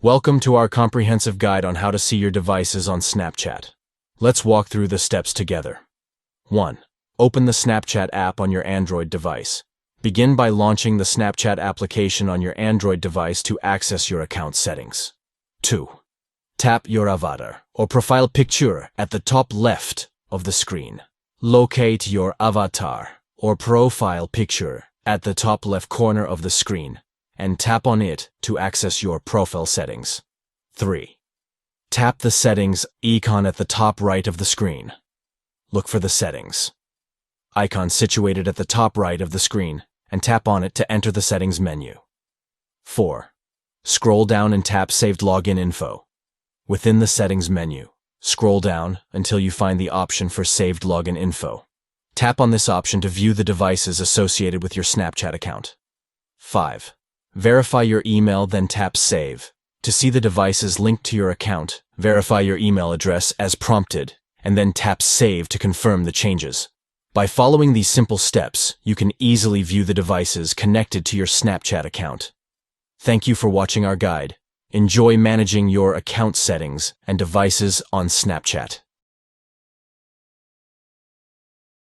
Welcome to our comprehensive guide on how to see your devices on Snapchat. Let's walk through the steps together. 1. Open the Snapchat app on your Android device. Begin by launching the Snapchat application on your Android device to access your account settings. 2. Tap your avatar or profile picture at the top left of the screen. Locate your avatar or profile picture at the top left corner of the screen and tap on it to access your profile settings. 3. Tap the settings icon at the top right of the screen. Look for the settings icon situated at the top right of the screen and tap on it to enter the settings menu. 4. Scroll down and tap Saved Login Info. Within the settings menu, scroll down until you find the option for Saved Login Info. Tap on this option to view the devices associated with your Snapchat account. 5. Verify your email, then tap Save. To see the devices linked to your account, verify your email address as prompted, and then tap Save to confirm the changes. By following these simple steps, you can easily view the devices connected to your Snapchat account. Thank you for watching our guide. Enjoy managing your account settings and devices on Snapchat.